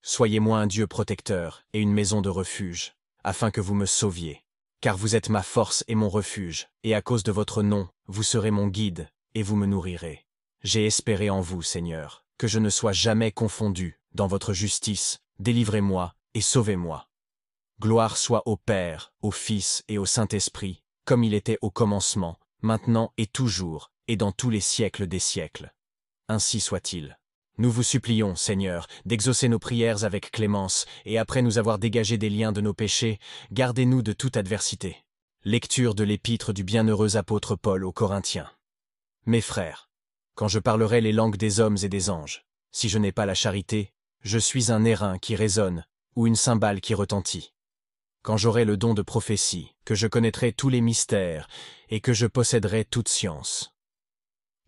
Soyez-moi un Dieu protecteur et une maison de refuge, afin que vous me sauviez. Car vous êtes ma force et mon refuge, et à cause de votre nom, vous serez mon guide, et vous me nourrirez. J'ai espéré en vous, Seigneur, que je ne sois jamais confondu. Dans votre justice, délivrez-moi et sauvez-moi. Gloire soit au Père, au Fils et au Saint-Esprit, comme il était au commencement, maintenant et toujours, et dans tous les siècles des siècles. Ainsi soit-il. Nous vous supplions, Seigneur, d'exaucer nos prières avec clémence, et après nous avoir dégagés des liens de nos péchés, gardez-nous de toute adversité. Lecture de l'épître du bienheureux apôtre Paul aux Corinthiens. Mes frères, quand je parlerai les langues des hommes et des anges, si je n'ai pas la charité, je suis un airain qui résonne, ou une cymbale qui retentit. Quand j'aurai le don de prophétie, que je connaîtrai tous les mystères, et que je posséderai toute science.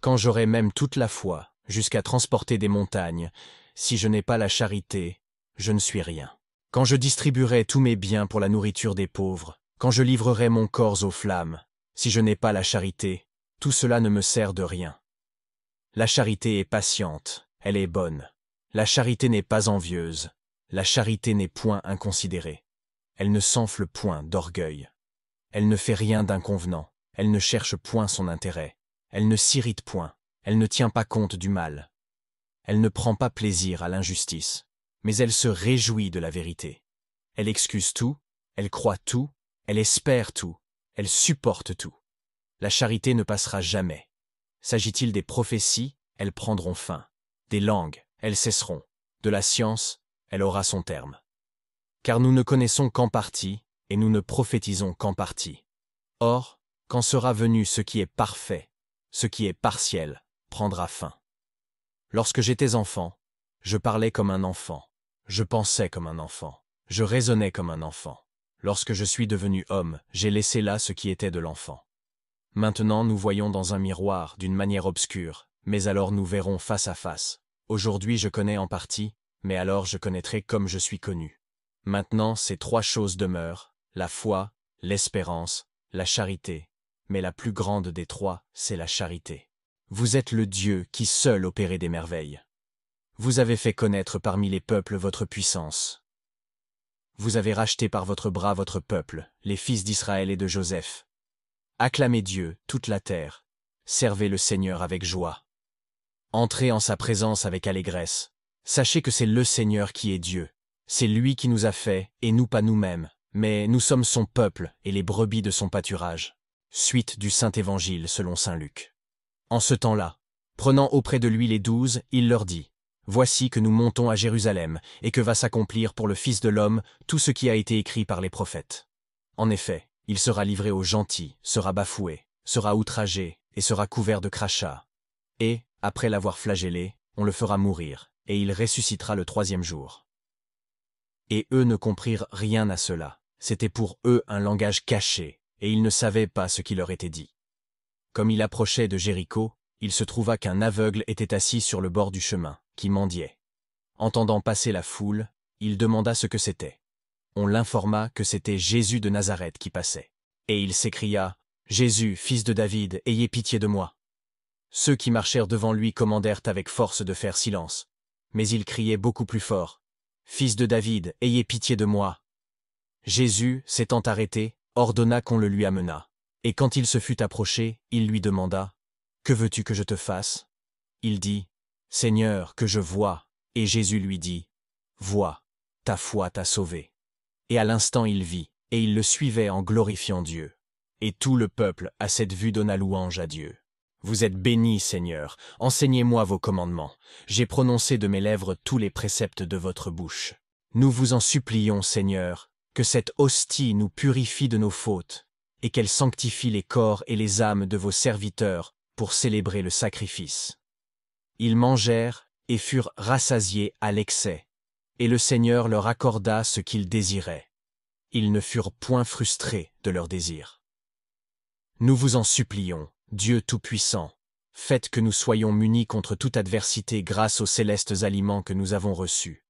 Quand j'aurai même toute la foi, jusqu'à transporter des montagnes, si je n'ai pas la charité, je ne suis rien. Quand je distribuerai tous mes biens pour la nourriture des pauvres, quand je livrerai mon corps aux flammes, si je n'ai pas la charité, tout cela ne me sert de rien. La charité est patiente, elle est bonne. La charité n'est pas envieuse, la charité n'est point inconsidérée. Elle ne s'enfle point d'orgueil. Elle ne fait rien d'inconvenant, elle ne cherche point son intérêt. Elle ne s'irrite point, elle ne tient pas compte du mal. Elle ne prend pas plaisir à l'injustice, mais elle se réjouit de la vérité. Elle excuse tout, elle croit tout, elle espère tout, elle supporte tout. La charité ne passera jamais. S'agit-il des prophéties, elles prendront fin. Des langues, elles cesseront. De la science, elle aura son terme. Car nous ne connaissons qu'en partie, et nous ne prophétisons qu'en partie. Or, quand sera venu ce qui est parfait, ce qui est partiel prendra fin. Lorsque j'étais enfant, je parlais comme un enfant, je pensais comme un enfant, je raisonnais comme un enfant. Lorsque je suis devenu homme, j'ai laissé là ce qui était de l'enfant. Maintenant nous voyons dans un miroir d'une manière obscure, mais alors nous verrons face à face. Aujourd'hui je connais en partie, mais alors je connaîtrai comme je suis connu. Maintenant ces trois choses demeurent, la foi, l'espérance, la charité. Mais la plus grande des trois, c'est la charité. Vous êtes le Dieu qui seul opérait des merveilles. Vous avez fait connaître parmi les peuples votre puissance. Vous avez racheté par votre bras votre peuple, les fils d'Israël et de Joseph. Acclamez Dieu, toute la terre. Servez le Seigneur avec joie. Entrez en sa présence avec allégresse. Sachez que c'est le Seigneur qui est Dieu. C'est lui qui nous a fait, et nous pas nous-mêmes, mais nous sommes son peuple et les brebis de son pâturage. Suite du Saint-Évangile selon saint Luc. En ce temps-là, prenant auprès de lui les 12, il leur dit, « Voici que nous montons à Jérusalem, et que va s'accomplir pour le Fils de l'homme tout ce qui a été écrit par les prophètes. En effet, il sera livré aux gentils, sera bafoué, sera outragé, et sera couvert de crachats. Et, après l'avoir flagellé, on le fera mourir, et il ressuscitera le troisième jour. » Et eux ne comprirent rien à cela. C'était pour eux un langage caché, et ils ne savaient pas ce qui leur était dit. Comme il approchait de Jéricho, il se trouva qu'un aveugle était assis sur le bord du chemin, qui mendiait. Entendant passer la foule, il demanda ce que c'était. On l'informa que c'était Jésus de Nazareth qui passait. Et il s'écria, « Jésus, fils de David, ayez pitié de moi. » Ceux qui marchèrent devant lui commandèrent avec force de faire silence. Mais il criait beaucoup plus fort, « Fils de David, ayez pitié de moi. » Jésus, s'étant arrêté, ordonna qu'on le lui amenât. Et quand il se fut approché, il lui demanda, « Que veux-tu que je te fasse ?» Il dit, « Seigneur, que je voie. » Et Jésus lui dit, « Vois, ta foi t'a sauvé. » Et à l'instant il vit, et il le suivait en glorifiant Dieu. Et tout le peuple, à cette vue, donna louange à Dieu. Vous êtes béni, Seigneur, enseignez-moi vos commandements. J'ai prononcé de mes lèvres tous les préceptes de votre bouche. Nous vous en supplions, Seigneur, que cette hostie nous purifie de nos fautes, et qu'elle sanctifie les corps et les âmes de vos serviteurs pour célébrer le sacrifice. Ils mangèrent et furent rassasiés à l'excès, et le Seigneur leur accorda ce qu'ils désiraient. Ils ne furent point frustrés de leur désir. Nous vous en supplions, Dieu Tout-Puissant, faites que nous soyons munis contre toute adversité grâce aux célestes aliments que nous avons reçus.